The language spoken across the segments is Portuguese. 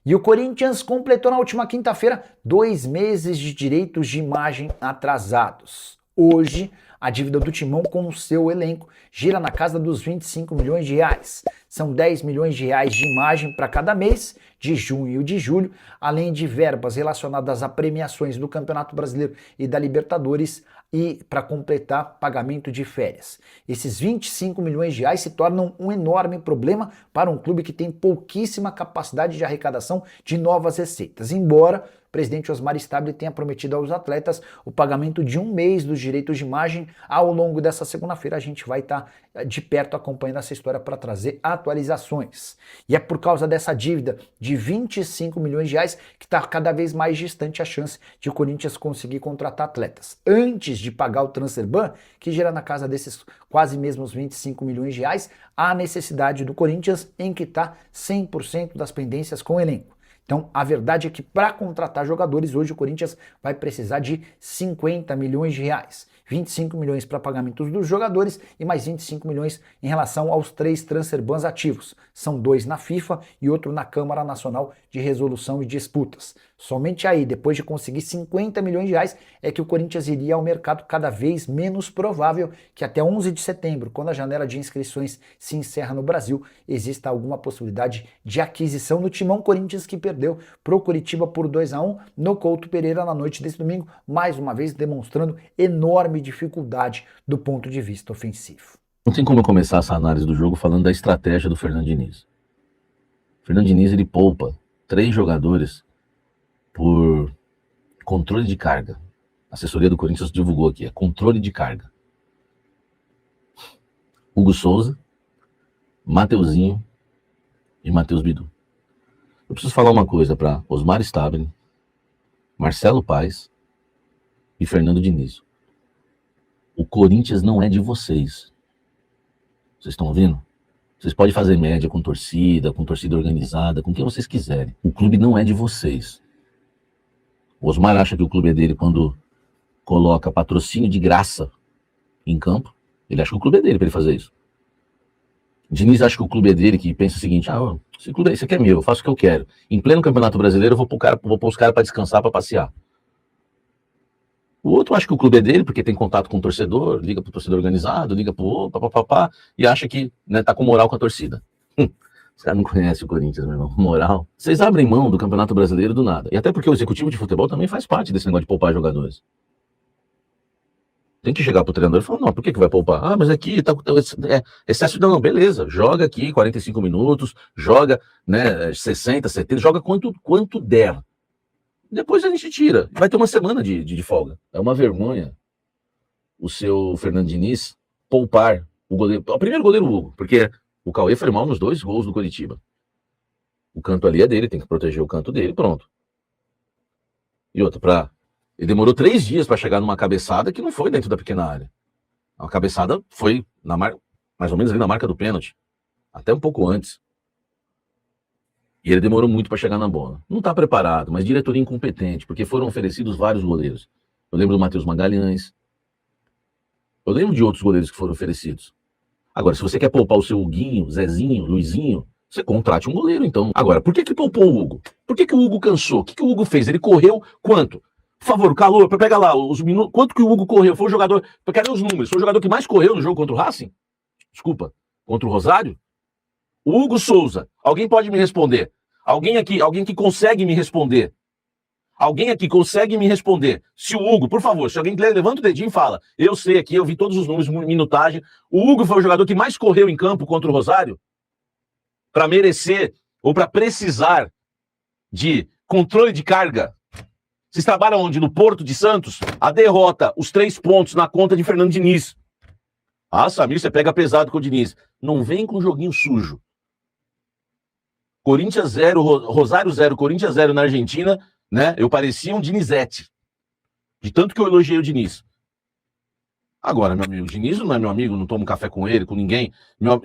E o Corinthians completou na última quinta-feira 2 meses de direitos de imagem atrasados. Hoje, a dívida do Timão com o seu elenco gira na casa dos 25 milhões de reais. São 10 milhões de reais de imagem para cada mês, de junho e de julho, além de verbas relacionadas a premiações do Campeonato Brasileiro e da Libertadores e para completar pagamento de férias. Esses 25 milhões de reais se tornam um enorme problema para um clube que tem pouquíssima capacidade de arrecadação de novas receitas, embora o presidente Osmar Stabile tenha prometido aos atletas o pagamento de 1 mês dos direitos de imagem. Ao longo dessa segunda-feira a gente vai estar de perto acompanhando essa história para trazer atualizações. E é por causa dessa dívida de 25 milhões de reais que está cada vez mais distante a chance de o Corinthians conseguir contratar atletas. Antes de pagar o transfer ban, que gera na casa desses quase mesmos 25 milhões de reais, há a necessidade do Corinthians em quitar 100% das pendências com o elenco. Então, a verdade é que para contratar jogadores, hoje o Corinthians vai precisar de 50 milhões de reais. 25 milhões para pagamentos dos jogadores e mais 25 milhões em relação aos 3 transfer bans ativos. São 2 na FIFA e outro na Câmara Nacional de Resolução e Disputas. Somente aí, depois de conseguir 50 milhões de reais, é que o Corinthians iria ao mercado, cada vez menos provável que até 11 de setembro, quando a janela de inscrições se encerra no Brasil, exista alguma possibilidade de aquisição do Timão. Corinthians que perdeu pro Curitiba por 2-1 no Couto Pereira na noite desse domingo, mais uma vez demonstrando enorme dificuldade do ponto de vista ofensivo. Não tem como eu começar essa análise do jogo falando da estratégia do Fernando Diniz. O Fernando Diniz, ele poupa 3 jogadores por controle de carga. A assessoria do Corinthians divulgou aqui, é controle de carga. Hugo Souza, Mateuzinho e Matheus Bidu. Eu preciso falar uma coisa para Osmar Stabile, Marcelo Paes e Fernando Diniz. O Corinthians não é de vocês. Vocês estão ouvindo? Vocês podem fazer média com torcida organizada, com quem vocês quiserem. O clube não é de vocês. O Osmar acha que o clube é dele quando coloca patrocínio de graça em campo. Ele acha que o clube é dele para ele fazer isso. O Diniz acha que o clube é dele, que pensa o seguinte: esse aqui é meu, eu faço o que eu quero. Em pleno Campeonato Brasileiro eu vou pôr os caras para descansar, para passear. O outro acha que o clube é dele, porque tem contato com o torcedor, liga pro torcedor organizado, liga pro outro, papapá, e acha que, né, tá com moral com a torcida. Os caras não conhecem o Corinthians, meu irmão. Moral. Vocês abrem mão do Campeonato Brasileiro do nada. E até porque o executivo de futebol também faz parte desse negócio de poupar jogadores. Tem que chegar pro treinador e falar: não, por que vai poupar? Ah, mas aqui tá excesso de... Não, beleza. Joga aqui 45 minutos, joga, né, 60, 70, joga quanto der. Depois a gente tira. Vai ter uma semana de folga. É uma vergonha o seu Fernando Diniz poupar o goleiro. O primeiro goleiro, o Hugo, porque o Cauê foi mal nos 2 gols do Coritiba. O canto ali é dele, tem que proteger o canto dele, pronto. E outra, ele demorou 3 dias para chegar numa cabeçada que não foi dentro da pequena área. A cabeçada foi mais ou menos ali na marca do pênalti. Até um pouco antes. E ele demorou muito para chegar na bola. Não está preparado, mas diretoria incompetente, porque foram oferecidos vários goleiros. Eu lembro do Matheus Magalhães. Eu lembro de outros goleiros que foram oferecidos. Agora, se você quer poupar o seu Huguinho, Zezinho, Luizinho, você contrate um goleiro, então. Agora, por que poupou o Hugo? Por que o Hugo cansou? O que o Hugo fez? Ele correu quanto? Por favor, o calor, pega lá os minutos. Quanto que o Hugo correu? Foi o jogador... Cadê os números? Foi o jogador que mais correu no jogo contra o Racing? Desculpa, contra o Rosário? O Hugo Souza, alguém pode me responder? Alguém que consegue me responder? Alguém aqui consegue me responder? Se o Hugo, por favor, se alguém levanta o dedinho e fala: eu sei aqui, eu vi todos os números, minutagem. O Hugo foi o jogador que mais correu em campo contra o Rosário? Para merecer ou para precisar de controle de carga? Vocês trabalham onde? No Porto de Santos? A derrota, os 3 pontos na conta de Fernando Diniz. Ah, Samir, você pega pesado com o Diniz. Não vem com joguinho sujo. Corinthians 0, Rosário 0, Corinthians 0 na Argentina, né? Eu parecia um Dinizete. De tanto que eu elogiei o Diniz. Agora, meu amigo, o Diniz não é meu amigo, não tomo café com ele, com ninguém.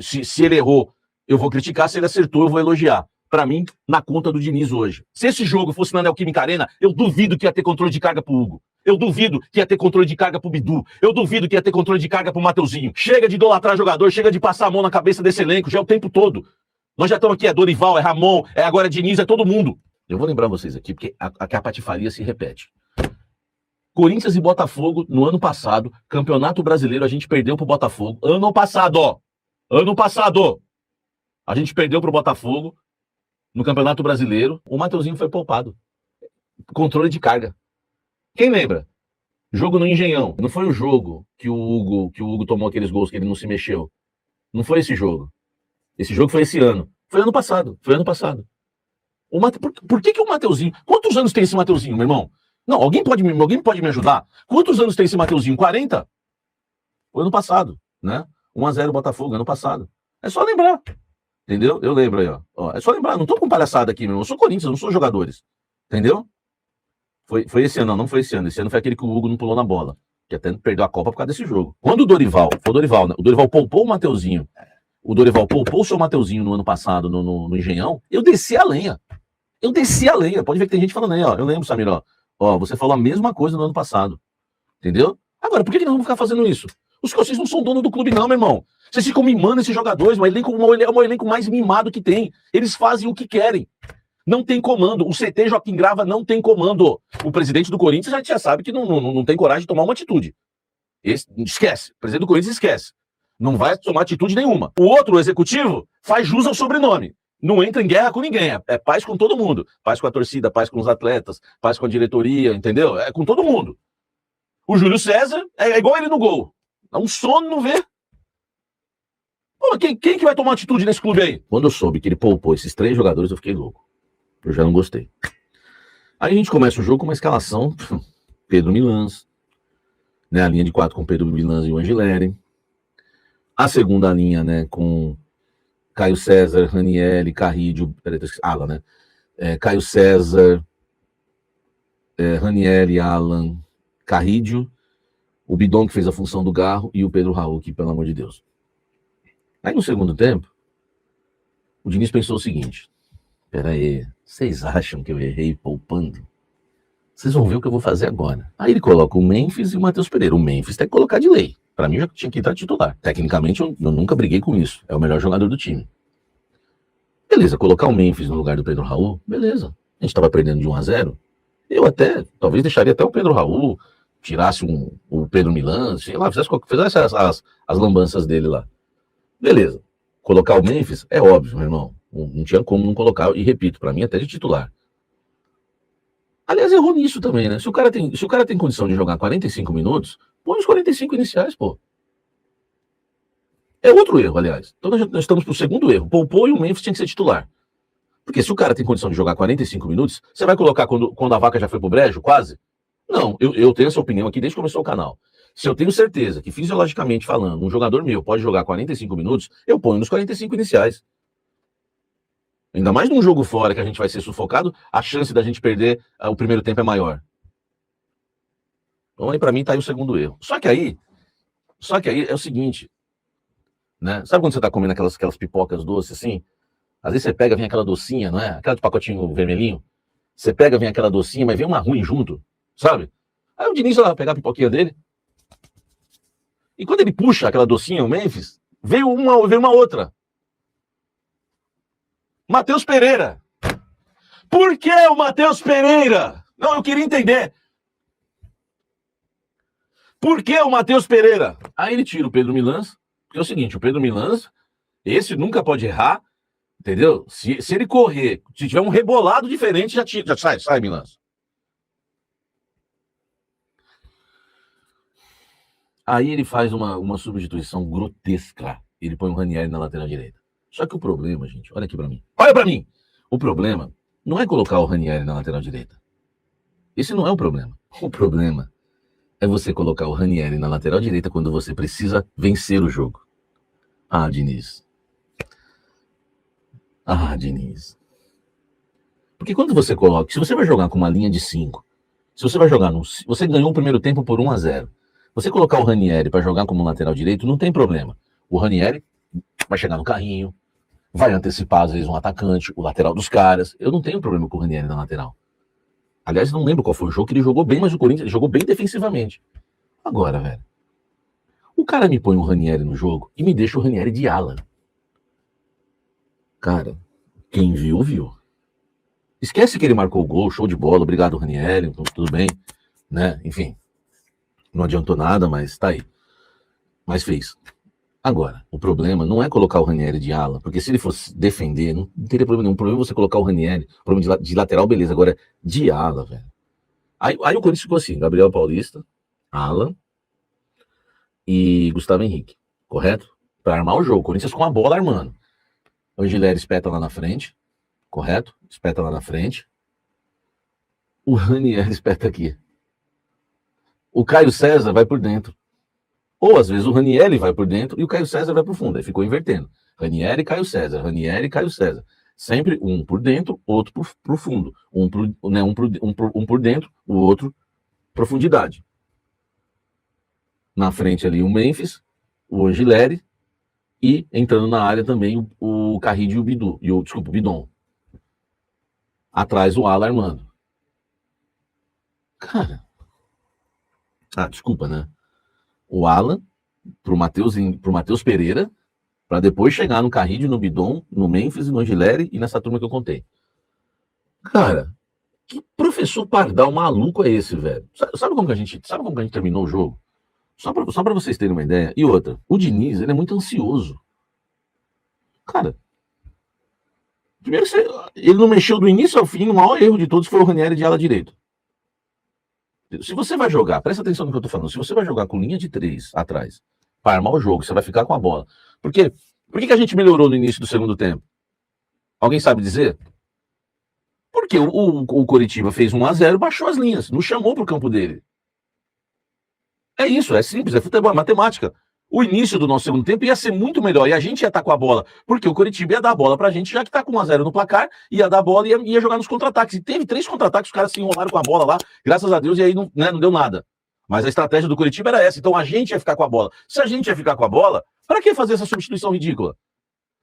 Se ele errou, eu vou criticar. Se ele acertou, eu vou elogiar. Pra mim, na conta do Diniz hoje. Se esse jogo fosse na Neoquímica Arena, eu duvido que ia ter controle de carga pro Hugo. Eu duvido que ia ter controle de carga pro Bidu. Eu duvido que ia ter controle de carga pro Mateuzinho. Chega de idolatrar jogador, chega de passar a mão na cabeça desse elenco, já é o tempo todo. Nós já estamos aqui, é Dorival, é Ramon, agora é Diniz, é todo mundo. Eu vou lembrar vocês aqui, porque a patifaria se repete. Corinthians e Botafogo, no ano passado, Campeonato Brasileiro, a gente perdeu pro Botafogo. Ano passado, ó. Ano passado. A gente perdeu pro Botafogo no Campeonato Brasileiro. O Mateuzinho foi poupado. Controle de carga. Quem lembra? Jogo no Engenhão. Não foi o jogo que o Hugo tomou aqueles gols que ele não se mexeu. Não foi esse jogo. Esse jogo foi esse ano. Foi ano passado. Foi ano passado. Por que o Mateuzinho... Quantos anos tem esse Mateuzinho, meu irmão? Não, alguém pode me ajudar? Quantos anos tem esse Mateuzinho? 40? Foi ano passado, né? 1-0 Botafogo, ano passado. É só lembrar. Entendeu? Eu lembro aí, ó. É só lembrar. Não tô com palhaçada aqui, meu irmão. Eu sou Corinthians, eu não sou jogadores. Entendeu? Foi esse ano, não foi esse ano. Esse ano foi aquele que o Hugo não pulou na bola. Que até perdeu a Copa por causa desse jogo. Quando o Dorival, foi o Dorival, né? O Dorival poupou o Mateuzinho. O Dorival poupou o seu Mateuzinho no ano passado no Engenhão. Eu desci a lenha. Pode ver que tem gente falando aí, ó. Eu lembro, Samir, ó. Ó, você falou a mesma coisa no ano passado. Entendeu? Agora, por que nós vamos ficar fazendo isso? Os vocês não são dono do clube, não, meu irmão. Vocês ficam mimando esses jogadores. É o elenco mais mimado que tem. Eles fazem o que querem. Não tem comando. O CT Joaquim Grava não tem comando. O presidente do Corinthians já sabe que não tem coragem de tomar uma atitude. Esquece. O presidente do Corinthians esquece. Não vai tomar atitude nenhuma. O outro, o executivo, faz jus ao sobrenome. Não entra em guerra com ninguém. É paz com todo mundo. Paz com a torcida, paz com os atletas, paz com a diretoria, entendeu? É com todo mundo. O Júlio César é igual ele no gol. Dá um sono, não vê. Pô, quem que vai tomar atitude nesse clube aí? Quando eu soube que ele poupou esses 3 jogadores, eu fiquei louco. Eu já não gostei. Aí a gente começa o jogo com uma escalação. Pedro Milans. Né, a linha de 4 com Pedro Milans e o Angileri. A segunda linha, né, com Caio César, Ranieri, Carrídio, Alan, né? Caio César, Ranieri, Alan, Carrídio, o Bidon que fez a função do Garro e o Pedro Raul, que pelo amor de Deus. Aí no segundo tempo, o Diniz pensou o seguinte: pera aí, vocês acham que eu errei poupando? Vocês vão ver o que eu vou fazer agora. Aí ele coloca o Memphis e o Matheus Pereira. O Memphis tem que colocar de lei. Pra mim já tinha que estar titular. Tecnicamente eu nunca briguei com isso. É o melhor jogador do time. Beleza, colocar o Memphis no lugar do Pedro Raul, beleza. A gente tava perdendo de 1-0. Eu talvez deixaria até o Pedro Raul, tirasse o Pedro Milan, sei lá, fizesse as lambanças dele lá. Beleza. Colocar o Memphis, é óbvio, meu irmão. Não tinha como não colocar, e repito, pra mim até de titular. Aliás, errou nisso também, né? Se o cara tem condição de jogar 45 minutos, põe os 45 iniciais, pô. É outro erro, aliás. Então nós estamos pro segundo erro. Poupou e o Memphis tinha que ser titular. Porque se o cara tem condição de jogar 45 minutos, você vai colocar quando a vaca já foi pro brejo, quase? Não, eu tenho essa opinião aqui desde que começou o canal. Se eu tenho certeza que, fisiologicamente falando, um jogador meu pode jogar 45 minutos, eu ponho nos 45 iniciais. Ainda mais num jogo fora que a gente vai ser sufocado, a chance da gente perder o primeiro tempo é maior. Então aí pra mim tá aí o segundo erro. Só que aí é o seguinte, né? Sabe quando você tá comendo aquelas pipocas doces assim? Às vezes você pega, vem aquela docinha, não é? Aquela de pacotinho vermelhinho. Você pega, vem aquela docinha, mas vem uma ruim junto, sabe? Aí o Diniz vai pegar a pipoquinha dele. E quando ele puxa aquela docinha, o Memphis, veio uma outra. Matheus Pereira. Por que o Matheus Pereira? Não, eu queria entender. Por que o Matheus Pereira? Aí ele tira o Pedro Milans, porque é o seguinte, o Pedro Milans, esse nunca pode errar, entendeu? Se ele correr, se tiver um rebolado diferente, já sai, Milans. Aí ele faz uma substituição grotesca. Ele põe o Ranieri na lateral direita. Só que o problema, gente, olha aqui pra mim. Olha pra mim! O problema não é colocar o Ranieri na lateral direita. Esse não é o problema. O problema é você colocar o Ranieri na lateral direita quando você precisa vencer o jogo. Ah, Diniz. Porque quando você coloca... Se você vai jogar com uma linha de 5, se você vai jogar... Você ganhou o primeiro tempo por 1-0. Você colocar o Ranieri para jogar como lateral direito, não tem problema. O Ranieri vai chegar no carrinho, vai antecipar, às vezes, um atacante, o lateral dos caras. Eu não tenho problema com o Ranieri na lateral. Aliás, não lembro qual foi o jogo que ele jogou bem, mas o Corinthians ele jogou bem defensivamente. Agora, velho, o cara me põe o Ranieri no jogo e me deixa o Ranieri de ala. Cara, quem viu, viu. Esquece que ele marcou o gol, show de bola, obrigado, Ranieri, tudo bem, né? Enfim, não adiantou nada, mas tá aí. Mas fez. Agora, o problema não é colocar o Ranieri de ala, porque se ele fosse defender, não teria problema nenhum. O problema é você colocar o Ranieri, problema de lateral, beleza, agora de ala, velho. Aí o Corinthians ficou assim, Gabriel Paulista, ala e Gustavo Henrique, correto? Para armar o jogo, Corinthians com a bola armando. O Angileri espeta lá na frente, correto? Espeta lá na frente. O Ranieri espeta aqui. O Caio César vai por dentro. Ou às vezes o Ranieri vai por dentro e o Caio César vai por fundo. Aí ficou invertendo. Ranieri, Caio César, Ranieri, Caio César. Sempre um por dentro, outro por fundo. Um por dentro, o outro profundidade. Na frente ali o Memphis, o Angileri e entrando na área também o Carride e o Bidu, desculpa, o Bidon. Atrás o Ala armando. Cara. Desculpa, né? O Alan pro Matheus Pereira, para depois chegar no Carride, no Bidon, no Memphis, no Angileri e nessa turma que eu contei. Cara, que professor pardal maluco é esse, velho? Sabe como que a gente terminou o jogo? Só pra vocês terem uma ideia. E outra, o Diniz, ele é muito ansioso. Cara, primeiro ele não mexeu do início ao fim, o maior erro de todos foi o Ranieri de ala direito. Se você vai jogar, presta atenção no que eu tô falando, se você vai jogar com linha de 3 atrás, para armar o jogo, você vai ficar com a bola. Por quê? Por que a gente melhorou no início do segundo tempo? Alguém sabe dizer? Porque o Coritiba fez 1-0, baixou as linhas, não chamou pro campo dele. É isso, é simples, é futebol, é matemática. O início do nosso segundo tempo ia ser muito melhor e a gente ia estar com a bola, porque o Coritiba ia dar a bola pra gente, já que tá com 1-0 no placar, ia dar a bola e ia jogar nos contra-ataques. E teve 3 contra-ataques, os caras se enrolaram com a bola lá, graças a Deus, e aí não deu nada. Mas a estratégia do Coritiba era essa, então a gente ia ficar com a bola. Se a gente ia ficar com a bola, pra que fazer essa substituição ridícula?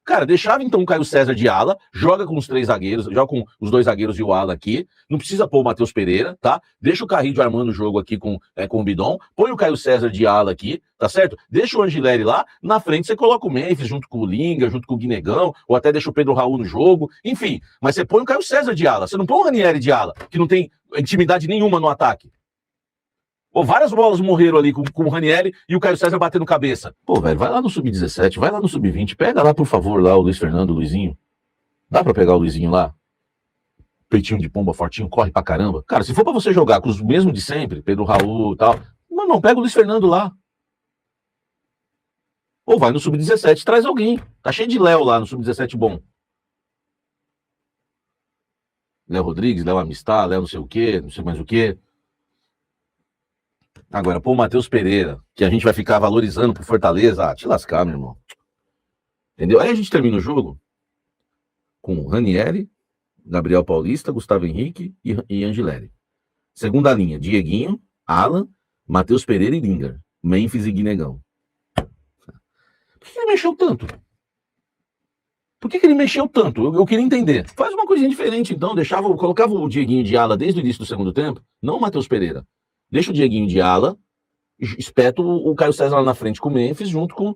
Cara, deixava então o Caio César de ala, joga com os 3 zagueiros, joga com os 2 zagueiros e o ala aqui, não precisa pôr o Matheus Pereira, tá? Deixa o Carrillo armando o jogo aqui com o Bidon, põe o Caio César de ala aqui, tá certo? Deixa o Angileri lá, na frente você coloca o Memphis junto com o Linga, junto com o Guinegão, ou até deixa o Pedro Raul no jogo, enfim. Mas você põe o Caio César de ala, você não põe o Ranieri de ala, que não tem intimidade nenhuma no ataque. Pô, várias bolas morreram ali com o Ranieri e o Caio César batendo cabeça. Pô, velho, vai lá no Sub-17, vai lá no Sub-20, pega lá, por favor, lá o Luiz Fernando, o Luizinho. Dá pra pegar o Luizinho lá? Peitinho de pomba, fortinho, corre pra caramba. Cara, se for pra você jogar com os mesmos de sempre, Pedro Raul e tal, não, pega o Luiz Fernando lá. Ou vai no Sub-17, traz alguém. Tá cheio de Léo lá no Sub-17 bom. Léo Rodrigues, Léo Amistad, Léo não sei o quê, não sei mais o quê. Agora, pô, o Matheus Pereira, que a gente vai ficar valorizando pro Fortaleza, te lascar, meu irmão. Entendeu? Aí a gente termina o jogo com Ranieri, Gabriel Paulista, Gustavo Henrique e Angileri. Segunda linha, Dieguinho, Alan, Matheus Pereira e Linger. Memphis e Guinegão. Por que ele mexeu tanto? Por que ele mexeu tanto? Eu queria entender. Faz uma coisinha diferente, então. Colocava o Dieguinho de ala desde o início do segundo tempo, não o Matheus Pereira. Deixa o Dieguinho de ala, espeta o Caio César lá na frente com o Memphis, junto com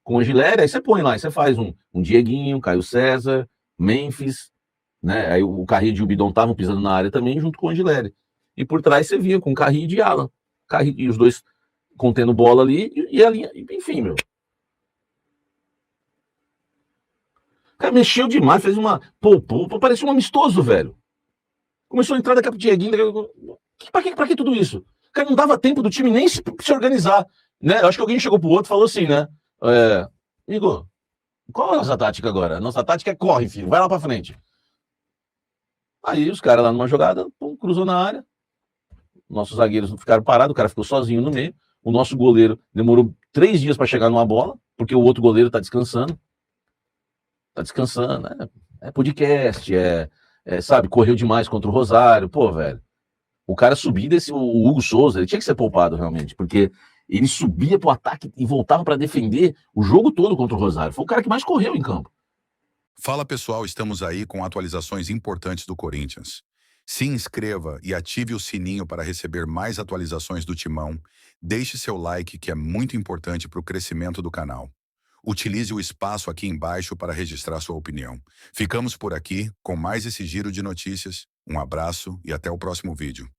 o Angileri, aí você põe lá, aí você faz um Dieguinho, Caio César, Memphis, né? Aí o Carrillo e o Bidon estavam pisando na área também, junto com o Angileri. E por trás você via com o Carrillo e Alan. E os dois contendo bola ali, e a linha, enfim, meu. O cara mexeu demais, fez uma. Pô, parecia um amistoso, velho. Começou a entrar daqui pro Dieguinho. Pra que tudo isso? Cara, não dava tempo do time nem se organizar. Né? Eu acho que alguém chegou pro outro e falou assim, né? Igor, qual é a nossa tática agora? A nossa tática é corre, filho, vai lá pra frente. Aí os caras lá numa jogada, pum, cruzou na área. Nossos zagueiros ficaram parados, o cara ficou sozinho no meio. O nosso goleiro demorou 3 dias pra chegar numa bola, porque o outro goleiro tá descansando. É podcast, sabe, correu demais contra o Rosário. Pô, velho, o cara subia o Hugo Souza, ele tinha que ser poupado realmente, porque ele subia pro ataque e voltava para defender o jogo todo contra o Rosário. Foi o cara que mais correu em campo. Fala pessoal, estamos aí com atualizações importantes do Corinthians. Se inscreva e ative o sininho para receber mais atualizações do Timão. Deixe seu like, que é muito importante para o crescimento do canal. utilize o espaço aqui embaixo para registrar sua opinião. Ficamos por aqui com mais esse giro de notícias. Um abraço e até o próximo vídeo.